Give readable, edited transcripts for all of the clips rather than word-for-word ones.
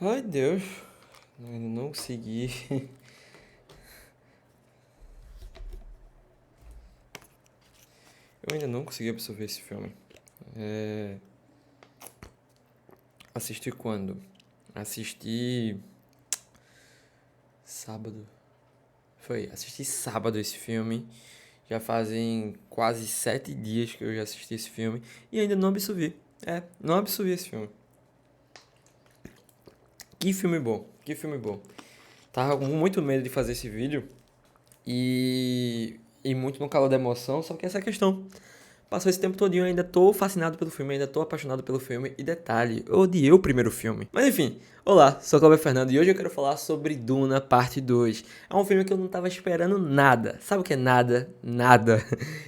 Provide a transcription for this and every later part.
Ai, Deus, eu ainda não consegui. Eu ainda não consegui absorver esse filme. É... Assisti quando? Assisti sábado. Assisti sábado esse filme. Já fazem quase 7 dias que eu já assisti esse filme e ainda não absorvi. Não absorvi esse filme. Que filme bom, que filme bom. Tava com muito medo de fazer esse vídeo e muito no calor da emoção, só que essa é a questão. Passou esse tempo todinho, eu ainda tô fascinado pelo filme, ainda tô apaixonado pelo filme. E detalhe, eu odiei o primeiro filme. Mas enfim, olá, sou o Cláudio Fernando e hoje eu quero falar sobre Duna Parte 2. É um filme que eu não tava esperando nada. Sabe o que é nada? Nada.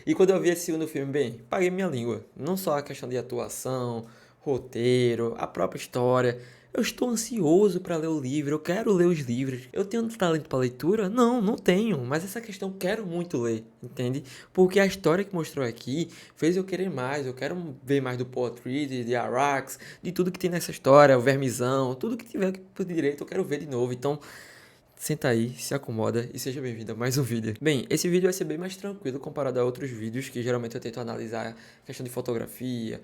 E quando eu vi esse segundo filme, bem, paguei minha língua. Não só a questão de atuação, roteiro, a própria história. Eu estou ansioso para ler o livro, eu quero ler os livros. Eu tenho talento para leitura? Não, não tenho, mas essa questão eu quero muito ler, entende? Porque a história que mostrou aqui fez eu querer mais, eu quero ver mais do Paul Atreides, de Arrax, de tudo que tem nessa história, o Vermizão, tudo que tiver por direito eu quero ver de novo. Então, senta aí, se acomoda e seja bem-vindo a mais um vídeo. Bem, esse vídeo vai ser bem mais tranquilo comparado a outros vídeos que geralmente eu tento analisar questão de fotografia,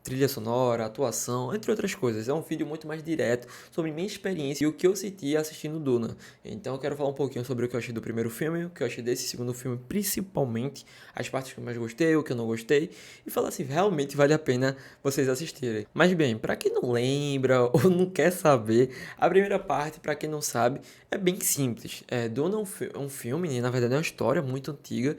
trilha sonora, atuação, entre outras coisas. É um vídeo muito mais direto sobre minha experiência e o que eu senti assistindo Duna. Então eu quero falar um pouquinho sobre o que eu achei do primeiro filme, o que eu achei desse segundo filme, principalmente as partes que eu mais gostei, o que eu não gostei, e falar se realmente vale a pena vocês assistirem. Mas bem, para quem não lembra ou não quer saber, a primeira parte, para quem não sabe, é bem simples. Duna é um filme, né? Na verdade é uma história muito antiga.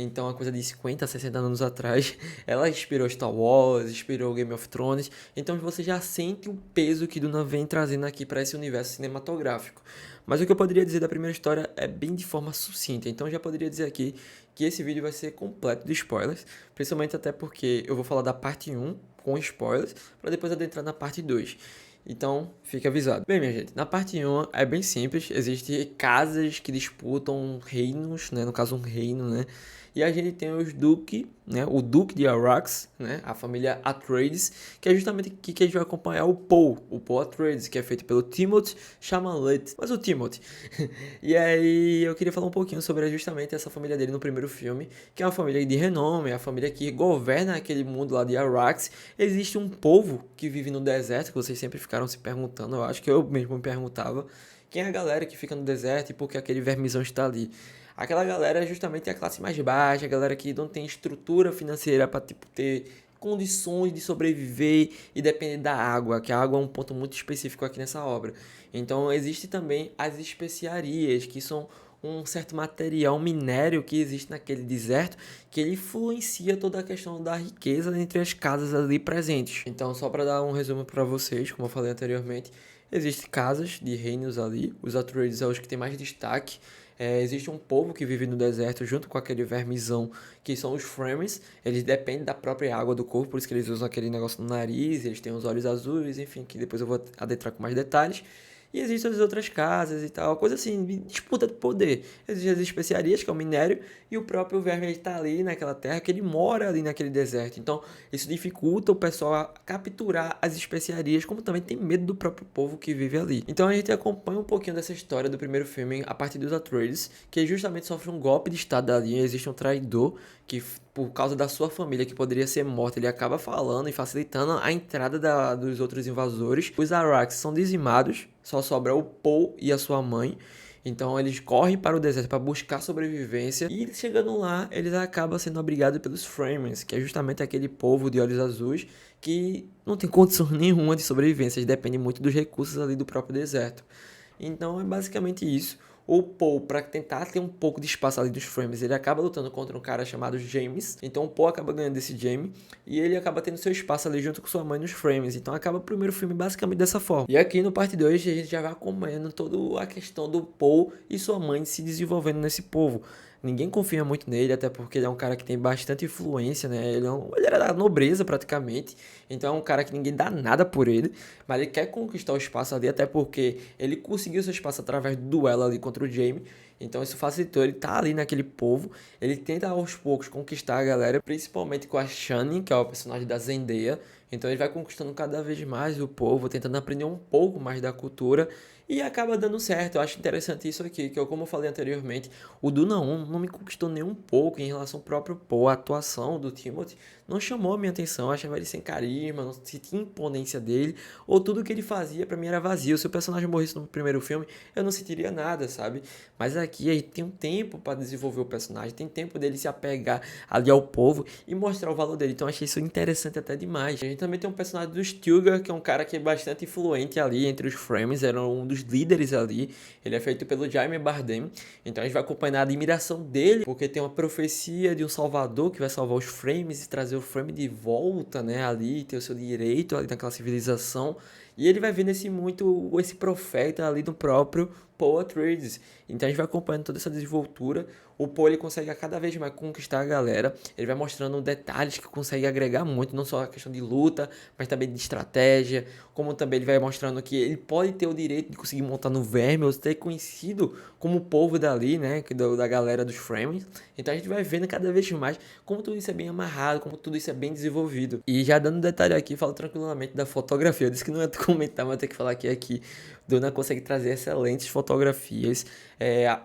Então, uma coisa de 50, 60 anos atrás, ela inspirou Star Wars, inspirou Game of Thrones. Então, você já sente o peso que Duna vem trazendo aqui para esse universo cinematográfico. Mas o que eu poderia dizer da primeira história é bem de forma sucinta. Então, eu já poderia dizer aqui que esse vídeo vai ser completo de spoilers, principalmente até porque eu vou falar da parte 1 com spoilers, para depois adentrar na parte 2. Então, fique avisado. Bem, minha gente, na parte 1 é bem simples. Existem casas que disputam reinos, né? No caso, um reino, né? E a gente tem os Duque, né? O Duque de Arrax, né? A família Atreides, que é justamente aqui que a gente vai acompanhar o Paul Atreides, que é feito pelo Timothée Chalamet. Mas o Timothée. E aí eu queria falar um pouquinho sobre justamente essa família dele no primeiro filme, que é uma família de renome, é a família que governa aquele mundo lá de Arrax. Existe um povo que vive no deserto, que vocês sempre ficaram se perguntando, eu acho que eu mesmo me perguntava, quem é a galera que fica no deserto e por que aquele vermizão está ali. Aquela galera é justamente a classe mais baixa, a galera que não tem estrutura financeira para tipo, ter condições de sobreviver e depender da água, que a água é um ponto muito específico aqui nessa obra. Então existe também as especiarias, que são um certo material, um minério que existe naquele deserto, que ele influencia toda a questão da riqueza entre as casas ali presentes. Então, só para dar um resumo para vocês, como eu falei anteriormente, existem casas de reinos ali, os Atreides são os que têm mais destaque. Existe um povo que vive no deserto junto com aquele vermizão, que são os Fremen. Eles dependem da própria água do corpo, por isso que eles usam aquele negócio no nariz, eles têm os olhos azuis, enfim, que depois eu vou adentrar com mais detalhes. E existem as outras casas e tal, coisa assim, disputa de poder. Existem as especiarias, que é o minério, e o próprio verme ele tá ali naquela terra, que ele mora ali naquele deserto. Então, isso dificulta o pessoal a capturar as especiarias, como também tem medo do próprio povo que vive ali. Então, a gente acompanha um pouquinho dessa história do primeiro filme a partir dos Atreides, que justamente sofre um golpe de estado ali, existe um traidor que por causa da sua família que poderia ser morta, ele acaba falando e facilitando a entrada dos outros invasores. Os Arrakis são dizimados, só sobra o Paul e a sua mãe. Então eles correm para o deserto para buscar sobrevivência e chegando lá, eles acabam sendo abrigados pelos Fremen, que é justamente aquele povo de olhos azuis que não tem condição nenhuma de sobrevivência, eles dependem muito dos recursos ali do próprio deserto. Então é basicamente isso. O Paul, para tentar ter um pouco de espaço ali dos frames, ele acaba lutando contra um cara chamado James. Então o Paul acaba ganhando desse James e ele acaba tendo seu espaço ali junto com sua mãe nos frames. Então acaba o primeiro filme basicamente dessa forma. E aqui no parte 2 a gente já vai acompanhando toda a questão do Paul e sua mãe se desenvolvendo nesse povo. Ninguém confia muito nele, até porque ele é um cara que tem bastante influência, né? Ele era da nobreza praticamente, então é um cara que ninguém dá nada por ele, mas ele quer conquistar o espaço ali, até porque ele conseguiu seu espaço através do duelo ali contra o Jaime. Então isso facilitou, ele tá ali naquele povo, ele tenta aos poucos conquistar a galera, principalmente com a Shani, que é o personagem da Zendaya, Então ele vai conquistando cada vez mais o povo, tentando aprender um pouco mais da cultura e acaba dando certo. Eu acho interessante isso aqui, que eu, como eu falei anteriormente, o Duna 1 não me conquistou nem um pouco em relação ao próprio Paul. A atuação do Timothy não chamou a minha atenção. Eu achava ele sem carisma, não sentia imponência dele, ou tudo que ele fazia pra mim era vazio. Se o personagem morresse no primeiro filme, eu não sentiria nada, sabe? Mas aqui aí tem um tempo para desenvolver o personagem, tem tempo dele se apegar ali ao povo e mostrar o valor dele. Então eu achei isso interessante até demais. A gente também tem um personagem do Stilgar, que é um cara que é bastante influente ali entre os Fremen, era um dos líderes ali. Ele é feito pelo Jaime Bardem. Então a gente vai acompanhar a admiração dele, porque tem uma profecia de um salvador que vai salvar os Fremen e trazer o Fremen de volta, né, ali, ter o seu direito ali naquela civilização. E ele vai ver nesse muito esse profeta ali do próprio Paul Atreides. Então a gente vai acompanhando toda essa desenvoltura. O Paul ele consegue a cada vez mais conquistar a galera. Ele vai mostrando detalhes que consegue agregar muito, não só a questão de luta, mas também de estratégia. Como também ele vai mostrando que ele pode ter o direito de conseguir montar no verme, ou ser conhecido como o povo dali, né, da galera dos Fremen. Então a gente vai vendo cada vez mais como tudo isso é bem amarrado, como tudo isso é bem desenvolvido. E já dando detalhe aqui, falo tranquilamente da fotografia. Eu disse que não ia comentar, mas eu tenho que falar aqui. Duna consegue trazer excelentes fotografias,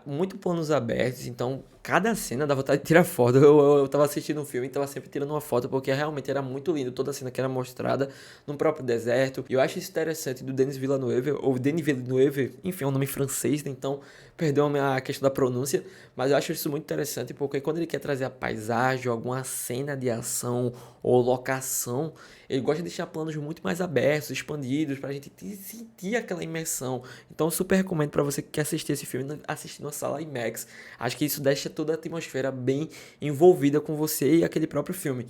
muito planos abertos, então cada cena dá vontade de tirar foto. Eu tava assistindo um filme e tava sempre tirando uma foto, porque realmente era muito lindo toda a cena que era mostrada no próprio deserto. E eu acho isso interessante do Denis Villeneuve, ou Denis Villeneuve, enfim, é um nome francês, né? Então perdão a questão da pronúncia, mas eu acho isso muito interessante, porque quando ele quer trazer a paisagem, alguma cena de ação ou locação, ele gosta de deixar planos muito mais abertos, expandidos, pra gente sentir aquela imersão. Então eu super recomendo pra você que quer assistir esse filme, assistir numa sala IMAX. Acho que isso deixa toda a atmosfera bem envolvida com você e aquele próprio filme.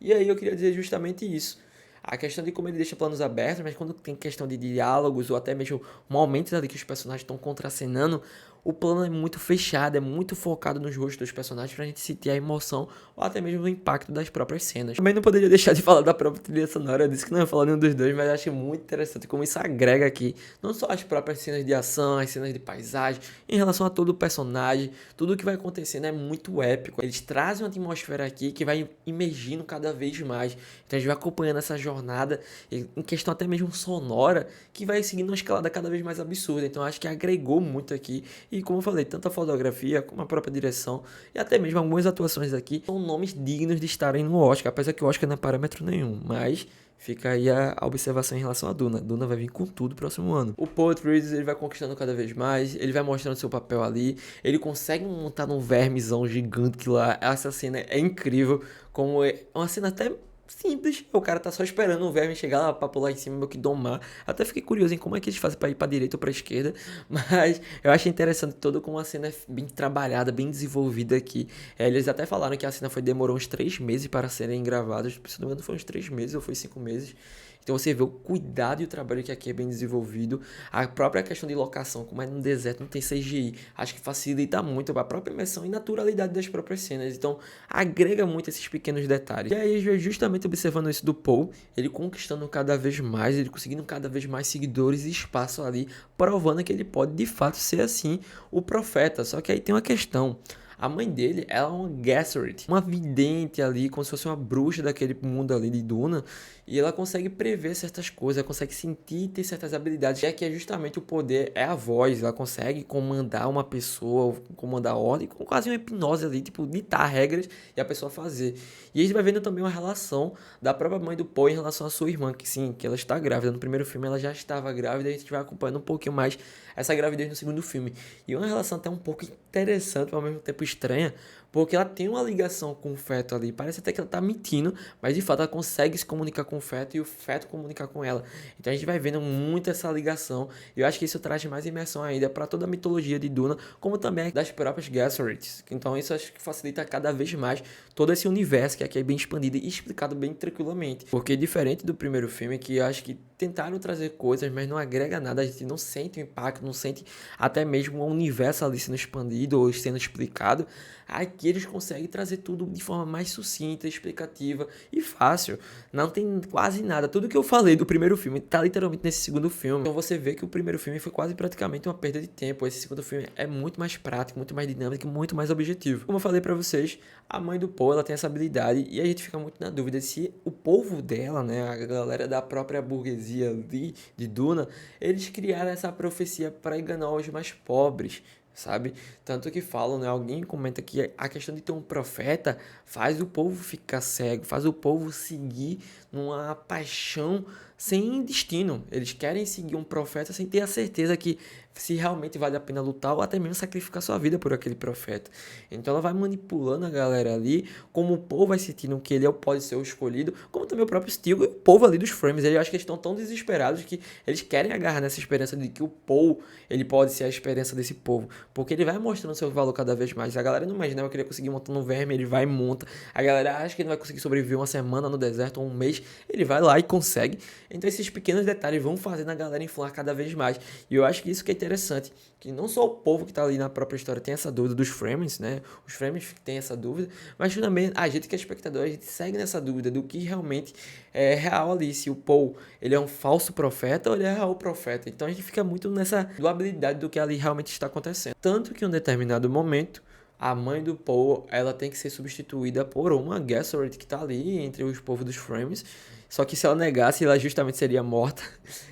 E aí eu queria dizer justamente isso. A questão de como ele deixa planos abertos, mas quando tem questão de diálogos ou até mesmo momentos ali que os personagens estão contracenando, o plano é muito fechado, é muito focado nos rostos dos personagens pra gente sentir a emoção ou até mesmo o impacto das próprias cenas. Também não poderia deixar de falar da própria trilha sonora, eu disse que não ia falar nenhum dos dois, mas eu acho muito interessante como isso agrega aqui, não só as próprias cenas de ação, as cenas de paisagem, em relação a todo o personagem, tudo o que vai acontecendo é muito épico. Eles trazem uma atmosfera aqui que vai imergindo cada vez mais, então a gente vai acompanhando essa jornada, em questão até mesmo sonora, que vai seguindo uma escalada cada vez mais absurda, então eu acho que agregou muito aqui. E como eu falei, tanto a fotografia como a própria direção e até mesmo algumas atuações aqui são nomes dignos de estarem no Oscar, apesar que o Oscar não é parâmetro nenhum, mas fica aí a observação em relação a Duna. Duna vai vir com tudo no próximo ano. O Paul Atreides, ele vai conquistando cada vez mais, ele vai mostrando seu papel ali, ele consegue montar num vermezão gigante que lá, essa cena é incrível, como é uma cena até simples, o cara tá só esperando o verme chegar lá pra pular em cima, meio que domar. Até fiquei curioso em como é que eles fazem pra ir pra direita ou pra esquerda, mas eu achei interessante todo como a cena é bem trabalhada, bem desenvolvida aqui. Eles até falaram que a cena demorou uns 3 meses para serem gravadas, se não me engano foi uns 3 meses ou foi 5 meses. Então você vê o cuidado e o trabalho que aqui é bem desenvolvido. A própria questão de locação, como é no deserto, não tem CGI. Acho que facilita muito a própria imersão e naturalidade das próprias cenas. Então agrega muito esses pequenos detalhes. E aí, justamente observando isso do Paul, ele conquistando cada vez mais, ele conseguindo cada vez mais seguidores e espaço ali, provando que ele pode de fato ser assim o profeta. Só que aí tem uma questão. A mãe dele, ela é uma Gesserit, uma vidente ali, como se fosse uma bruxa daquele mundo ali de Duna, e ela consegue prever certas coisas, ela consegue sentir e ter certas habilidades, já que é justamente o poder, é a voz, ela consegue comandar uma pessoa, comandar a ordem, com quase uma hipnose ali, tipo, ditar regras e a pessoa fazer. E a gente vai vendo também uma relação da própria mãe do Paul em relação à sua irmã, que sim, que ela está grávida. No primeiro filme ela já estava grávida, e a gente vai acompanhando um pouquinho mais essa gravidez no segundo filme. E uma relação até um pouco interessante, ao mesmo tempo estranha, porque ela tem uma ligação com o feto ali. Parece até que ela tá mentindo, mas de fato ela consegue se comunicar com o feto e o feto comunicar com ela. Então a gente vai vendo muito essa ligação. E eu acho que isso traz mais imersão ainda para toda a mitologia de Duna, como também das próprias Gesserites. Então isso acho que facilita cada vez mais todo esse universo que aqui é bem expandido e explicado bem tranquilamente. Porque diferente do primeiro filme, que eu acho que tentaram trazer coisas, mas não agrega nada, a gente não sente o impacto, não sente até mesmo o universo ali sendo expandido ou sendo explicado. Aqui aqui eles conseguem trazer tudo de forma mais sucinta, explicativa e fácil. Não tem quase nada. Tudo que eu falei do primeiro filme tá literalmente nesse segundo filme. Então você vê que o primeiro filme foi quase praticamente uma perda de tempo. Esse segundo filme é muito mais prático, muito mais dinâmico e muito mais objetivo. Como eu falei pra vocês, a mãe do Paul, ela tem essa habilidade e a gente fica muito na dúvida se o povo dela, né, a galera da própria burguesia ali de Duna, eles criaram essa profecia para enganar os mais pobres, sabe? Tanto que falam, né? Alguém comenta que a questão de ter um profeta faz o povo ficar cego, faz o povo seguir numa paixão sem destino. Eles querem seguir um profeta sem ter a certeza que se realmente vale a pena lutar ou até mesmo sacrificar sua vida por aquele profeta. Então ela vai manipulando a galera ali, como o povo vai sentindo que ele pode ser o escolhido, como também o próprio Stilgar e o povo ali dos Frames. Eu acho que eles estão tão desesperados que eles querem agarrar nessa esperança de que o Paul, ele pode ser a esperança desse povo, porque ele vai mostrando seu valor cada vez mais. A galera não imaginava que ele ia conseguir montando um verme, ele vai e monta. A galera acha que ele não vai conseguir sobreviver uma semana no deserto ou um mês, ele vai lá e consegue. Então esses pequenos detalhes vão fazendo a galera inflar cada vez mais. E eu acho que isso que é interessante, que não só o povo que tá ali na própria história tem essa dúvida dos Fremen, né? Os Fremen têm essa dúvida, mas também a gente que é espectador, a gente segue nessa dúvida do que realmente é real ali, se o Paul, ele é um falso profeta ou ele é real profeta. Então a gente fica muito nessa dualidade do que ali realmente está acontecendo. Tanto que em um determinado momento, a mãe do Paul, ela tem que ser substituída por uma Gesserit que tá ali entre os povos dos Frames. Só que se ela negasse, ela justamente seria morta.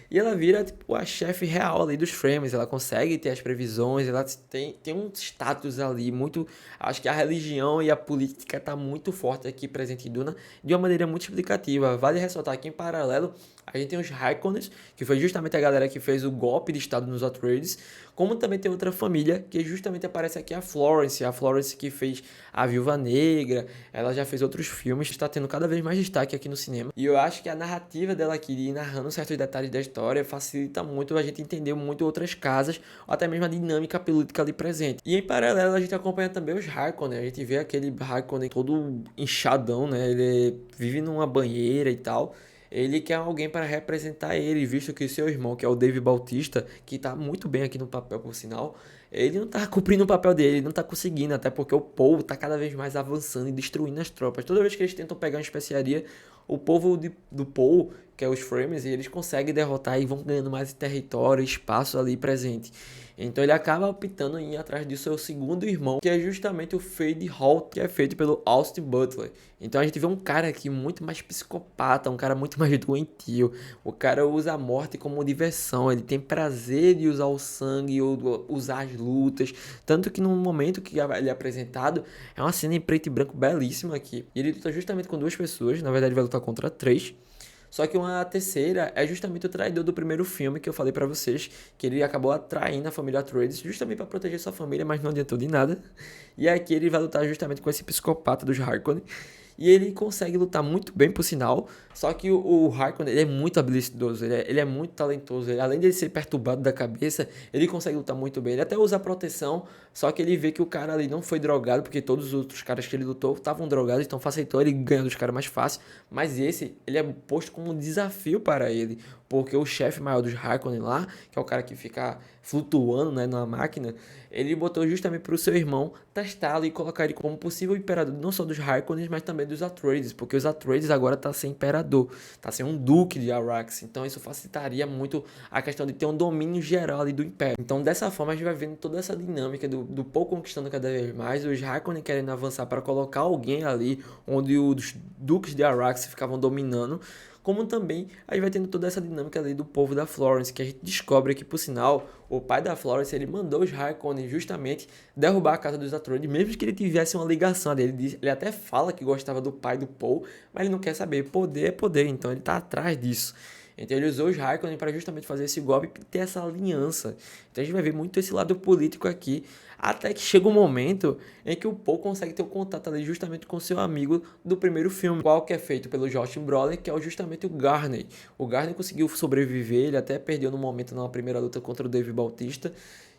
E ela vira, tipo, a chefe real ali dos Frames. Ela consegue ter as previsões, ela tem um status ali muito... Acho que a religião e a política tá muito forte aqui presente em Duna, de uma maneira muito explicativa. Vale ressaltar que, em paralelo, a gente tem os Harkonnens, que foi justamente a galera que fez o golpe de estado nos Atreides, como também tem outra família, que justamente aparece aqui a Florence que fez A Viúva Negra, ela já fez outros filmes, está tendo cada vez mais destaque aqui no cinema. E eu acho que a narrativa dela aqui, de ir narrando certos detalhes da história, facilita muito a gente entender muito outras casas, ou até mesmo a dinâmica política ali presente. E em paralelo a gente acompanha também os Harkonnen, a gente vê aquele Harkonnen todo inchadão, né, ele vive numa banheira e tal. Ele quer alguém para representar ele, visto que seu irmão, que é o Dave Bautista, que tá muito bem aqui no papel, por sinal, ele não tá cumprindo o papel dele, ele não tá conseguindo, até porque o povo tá cada vez mais avançando e destruindo as tropas. Toda vez que eles tentam pegar uma especiaria, o povo do Paul, que é os Frames, eles conseguem derrotar e vão ganhando mais território, espaço ali presente. Então ele acaba optando em ir atrás do seu segundo irmão, que é justamente o Fade Halt, que é feito pelo Austin Butler. Então a gente vê um cara aqui muito mais psicopata, um cara muito mais doentio. O cara usa a morte como diversão, ele tem prazer de usar o sangue ou usar as lutas. Tanto que no momento que ele é apresentado, é uma cena em preto e branco belíssima aqui. E ele luta justamente com duas pessoas, na verdade vai lutar contra três. Só que uma terceira é justamente o traidor do primeiro filme que eu falei pra vocês, que ele acabou atraindo a família Atreides justamente pra proteger sua família, mas não adiantou de nada. E aqui ele vai lutar justamente com esse psicopata dos Harkonnen. E ele consegue lutar muito bem, por sinal. Só que o Harkonnen, ele é muito habilidoso, ele é muito talentoso. Além de ele ser perturbado da cabeça, ele consegue lutar muito bem. Ele até usa proteção, só que ele vê que o cara ali não foi drogado, porque todos os outros caras que ele lutou estavam drogados, então facilitou ele ganhar dos caras mais fácil. Mas esse, ele é posto como um desafio para ele, porque o chefe maior dos Harkonnen lá, que é o cara que fica flutuando, né, na máquina, ele botou justamente para o seu irmão testá-lo e colocar ele como possível imperador, não só dos Harkonnens, mas também dos Atreides, porque os Atreides agora tá sem imperador, tá sem um duque de Arrakis, então isso facilitaria muito a questão de ter um domínio geral ali do império. Então dessa forma a gente vai vendo toda essa dinâmica do Paul conquistando cada vez mais, os Harkonnen querendo avançar para colocar alguém ali onde os duques de Arrakis ficavam dominando, como também a gente vai tendo toda essa dinâmica ali do povo da Florence, que a gente descobre que, por sinal, o pai da Florence, ele mandou os Harkonnen justamente derrubar a casa dos Atreides, mesmo que ele tivesse uma ligação ali. Ele até fala que gostava do pai do Paul, mas ele não quer saber. Poder é poder, então ele tá atrás disso. Então ele usou os Harkonnen para justamente fazer esse golpe e ter essa aliança. Então a gente vai ver muito esse lado político aqui, até que chega um momento em que o Paul consegue ter o contato ali justamente com seu amigo do primeiro filme, qual que é feito pelo Josh Brolin, que é justamente o Garnet. O Garnet conseguiu sobreviver, ele até perdeu no momento na primeira luta contra o Dave Bautista,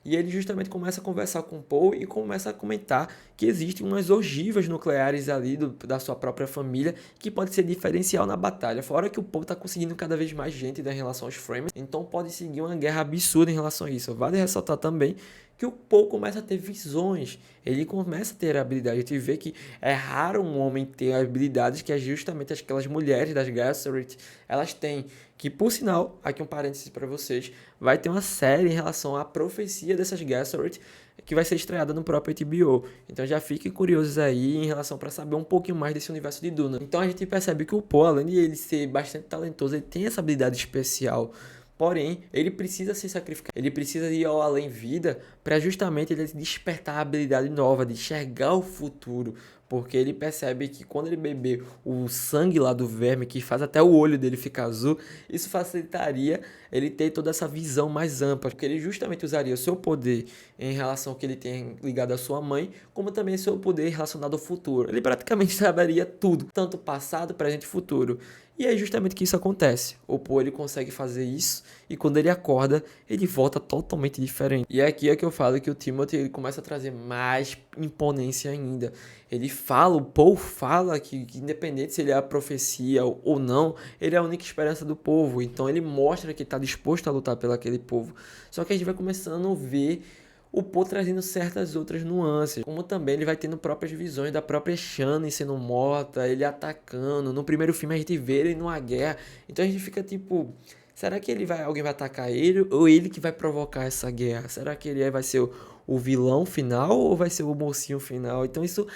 e ele justamente começa a conversar com o Paul e começa a comentar que existem umas ogivas nucleares ali da sua própria família que pode ser diferencial na batalha. Fora que o Paul está conseguindo cada vez mais gente em relação aos Frames, então pode seguir uma guerra absurda em relação a isso. Vale ressaltar também que o Paul começa a ter visões, ele começa a ter habilidade. A gente vê que é raro um homem ter habilidades que é justamente aquelas mulheres das Gesserit, elas têm. Que, por sinal, aqui um parênteses para vocês, vai ter uma série em relação à profecia dessas Gesserit, que vai ser estreada no próprio HBO. Então já fiquem curiosos aí em relação para saber um pouquinho mais desse universo de Duna. Então a gente percebe que o Paul, além de ele ser bastante talentoso, ele tem essa habilidade especial. Porém, ele precisa se sacrificar, ele precisa ir ao além-vida para justamente ele despertar a habilidade nova de enxergar o futuro. Porque ele percebe que quando ele beber o sangue lá do verme, que faz até o olho dele ficar azul, isso facilitaria ele ter toda essa visão mais ampla. Porque ele justamente usaria o seu poder em relação ao que ele tem ligado à sua mãe, como também o seu poder relacionado ao futuro. Ele praticamente saberia tudo, tanto passado, presente e futuro. E é justamente que isso acontece. O Poe ele consegue fazer isso e quando ele acorda, ele volta totalmente diferente. E aqui é que eu falo que o Timothy ele começa a trazer mais imponência ainda. Ele fala, o Poe fala que independente se ele é a profecia ou não, ele é a única esperança do povo. Então ele mostra que está disposto a lutar pelo aquele povo. Só que a gente vai começando a ver o Poe trazendo certas outras nuances, como também ele vai tendo próprias visões da própria Shani sendo morta, ele atacando. No primeiro filme a gente vê ele numa guerra, então a gente fica tipo, será que alguém vai atacar ele ou ele que vai provocar essa guerra? Será que ele vai ser o vilão final ou vai ser o mocinho final? Então isso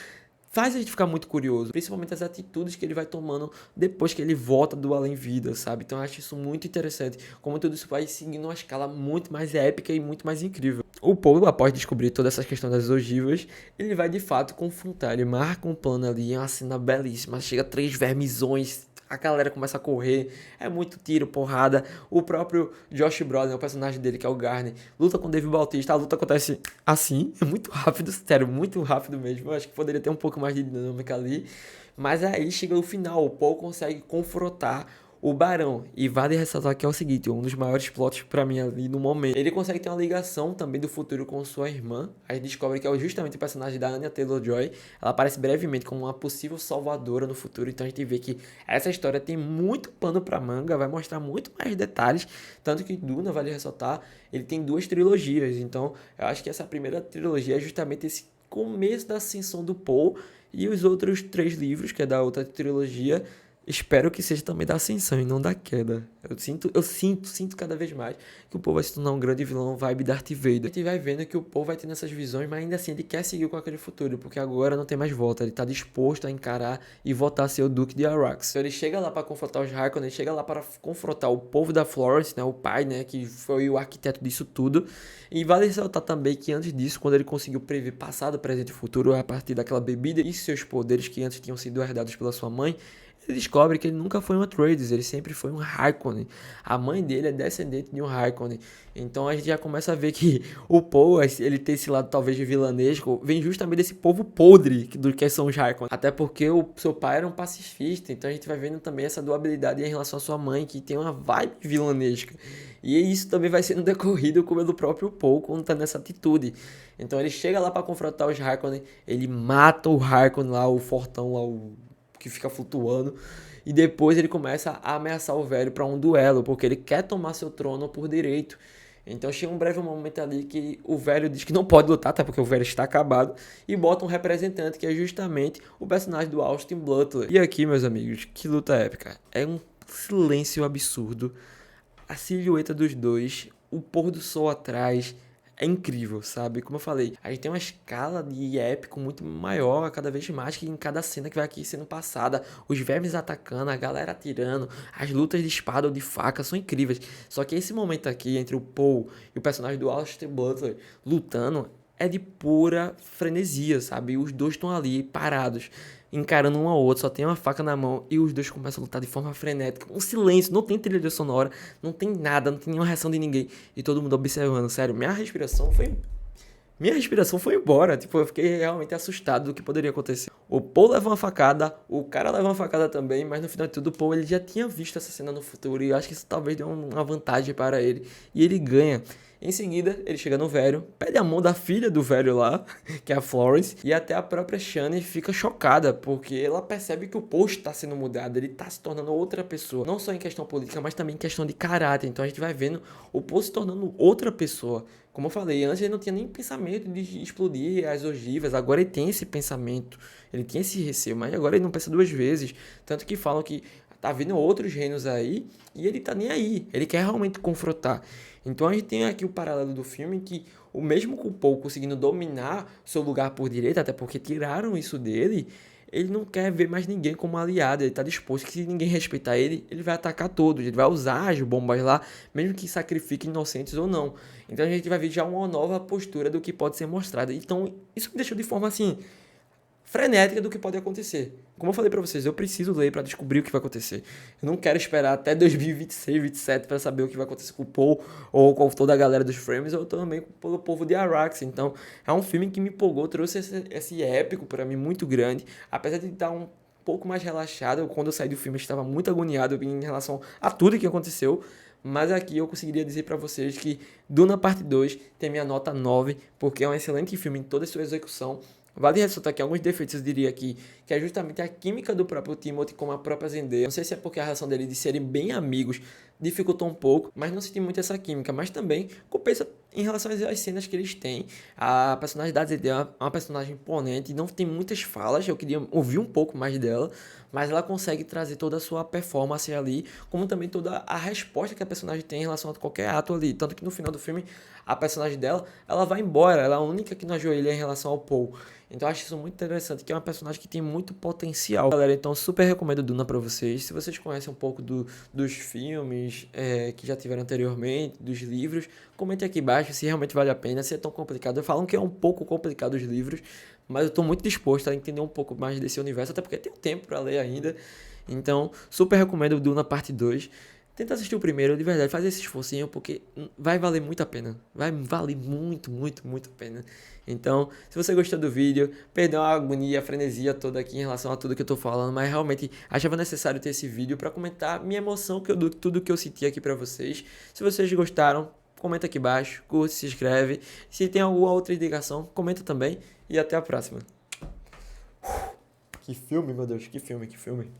faz a gente ficar muito curioso, principalmente as atitudes que ele vai tomando depois que ele volta do além-vida, sabe? Então eu acho isso muito interessante, como tudo isso vai seguindo uma escala muito mais épica e muito mais incrível. O Paul, após descobrir toda essa questão das ogivas, ele vai de fato confrontar, ele marca um plano ali, é uma cena belíssima, chega 3 vermizões, a galera começa a correr, é muito tiro, porrada. O próprio Josh Brolin, o personagem dele, que é o Garner, luta com o Dave Bautista. A luta acontece assim, é muito rápido, sério, muito rápido mesmo. Eu acho que poderia ter um pouco mais de dinâmica ali. Mas aí chega o final, o Paul consegue confrontar o Barão. E vale ressaltar que é o seguinte, um dos maiores plots pra mim ali no momento. Ele consegue ter uma ligação também do futuro com sua irmã. Aí descobre que é justamente o personagem da Anya Taylor-Joy. Ela aparece brevemente como uma possível salvadora no futuro. Então a gente vê que essa história tem muito pano pra manga, vai mostrar muito mais detalhes. Tanto que Duna, vale ressaltar, ele tem 2 trilogias. Então eu acho que essa primeira trilogia é justamente esse começo da ascensão do Paul. E os outros 3 livros, que é da outra trilogia, espero que seja também da ascensão e não da queda. Eu sinto cada vez mais que o Paul vai se tornar um grande vilão, vibe Darth Vader. A gente vai vendo que o Paul vai tendo essas visões, mas ainda assim ele quer seguir com aquele futuro, porque agora não tem mais volta. Ele tá disposto a encarar e voltar a ser o Duque de Arrax. Então ele chega lá para confrontar os Harkonnen, ele chega lá para confrontar o povo da Florence, né, o pai, né, que foi o arquiteto disso tudo. E vale ressaltar também que antes disso, quando ele conseguiu prever passado, presente e futuro a partir daquela bebida e seus poderes que antes tinham sido herdados pela sua mãe, ele descobre que ele nunca foi um Atreides, ele sempre foi um Harkonnen. A mãe dele é descendente de um Harkonnen. Então a gente já começa a ver que o Paul, ele tem esse lado talvez de vilanesco, vem justamente desse povo podre do que são os Harkonnen. Até porque o seu pai era um pacifista, então a gente vai vendo também essa dualidade em relação à sua mãe, que tem uma vibe vilanesca. E isso também vai sendo decorrido pelo próprio Paul quando tá nessa atitude. Então ele chega lá para confrontar os Harkonnen, ele mata o Harkonnen lá, o fortão lá, o que fica flutuando, e depois ele começa a ameaçar o velho para um duelo, porque ele quer tomar seu trono por direito. Então chega um breve momento ali que o velho diz que não pode lutar, até porque o velho está acabado, e bota um representante que é justamente o personagem do Austin Butler. E aqui, meus amigos, que luta épica. É um silêncio absurdo, a silhueta dos dois, o pôr do sol atrás, é incrível, sabe? Como eu falei, a gente tem uma escala de épico muito maior a cada vez mais que em cada cena que vai aqui sendo passada. Os vermes atacando, a galera atirando, as lutas de espada ou de faca são incríveis. Só que esse momento aqui entre o Paul e o personagem do Austin Butler lutando é de pura frenesia, sabe? Os dois estão ali parados, encarando um ao outro, só tem uma faca na mão e os dois começam a lutar de forma frenética, um silêncio, não tem trilha sonora, não tem nada, não tem nenhuma reação de ninguém e todo mundo observando, sério, minha respiração foi embora, tipo, eu fiquei realmente assustado do que poderia acontecer. O Paul leva uma facada, o cara leva uma facada também, mas no final de tudo o Paul ele já tinha visto essa cena no futuro e eu acho que isso talvez deu uma vantagem para ele e ele ganha. Em seguida, ele chega no velho, pede a mão da filha do velho lá, que é a Florence, e até a própria Shani fica chocada, porque ela percebe que o Paul está sendo mudado, ele está se tornando outra pessoa. Não só em questão política, mas também em questão de caráter. Então a gente vai vendo o Paul se tornando outra pessoa. Como eu falei, antes ele não tinha nem pensamento de explodir as ogivas, agora ele tem esse pensamento, ele tinha esse receio, mas agora ele não pensa duas vezes. Tanto que falam que tá vindo outros reinos aí e ele tá nem aí, ele quer realmente confrontar. Então a gente tem aqui o paralelo do filme que o mesmo com o Paul conseguindo dominar seu lugar por direito, até porque tiraram isso dele, ele não quer ver mais ninguém como aliado, ele tá disposto que se ninguém respeitar ele, ele vai atacar todos, ele vai usar as bombas lá, mesmo que sacrifique inocentes ou não. Então a gente vai ver já uma nova postura do que pode ser mostrado. Então isso me deixou de forma assim frenética do que pode acontecer. Como eu falei pra vocês, eu preciso ler pra descobrir o que vai acontecer. Eu não quero esperar até 2026, 2027 pra saber o que vai acontecer com o Paul ou com toda a galera dos Frames, ou também pelo povo de Arrakis. Então, é um filme que me empolgou, trouxe esse épico pra mim muito grande, apesar de estar um pouco mais relaxado. Quando eu saí do filme, eu estava muito agoniado em relação a tudo que aconteceu. Mas aqui eu conseguiria dizer pra vocês que Duna Parte 2 tem minha nota 9, porque é um excelente filme em toda a sua execução. Vale ressaltar que alguns defeitos eu diria aqui, que é justamente a química do próprio Timothy com a própria Zendaya. Não sei se é porque a relação dele de serem bem amigos dificultou um pouco, mas não senti muito essa química. Mas também compensa em relação às cenas que eles têm. A personagem da Zendaya é uma personagem imponente, não tem muitas falas, eu queria ouvir um pouco mais dela, mas ela consegue trazer toda a sua performance ali, como também toda a resposta que a personagem tem em relação a qualquer ato ali. Tanto que no final do filme, a personagem dela, ela vai embora, ela é a única que não ajoelha em relação ao Paul. Então eu acho isso muito interessante, que é uma personagem que tem muito potencial. Galera, então super recomendo Duna pra vocês. Se vocês conhecem um pouco dos filmes que já tiveram anteriormente, dos livros, comente aqui embaixo se realmente vale a pena, se é tão complicado. Falam que é um pouco complicado os livros, mas eu tô muito disposto a entender um pouco mais desse universo, até porque tem tempo pra ler ainda. Então, super recomendo Duna Parte 2. Tenta assistir o primeiro, de verdade, faz esse esforcinho, porque vai valer muito a pena. Vai valer muito, muito, muito a pena. Então, se você gostou do vídeo, perdeu a agonia, a frenesia toda aqui em relação a tudo que eu tô falando, mas realmente achava necessário ter esse vídeo pra comentar minha emoção, tudo que eu senti aqui pra vocês. Se vocês gostaram, comenta aqui embaixo, curte, se inscreve. Se tem alguma outra indicação, comenta também. E até a próxima. Que filme, meu Deus, que filme.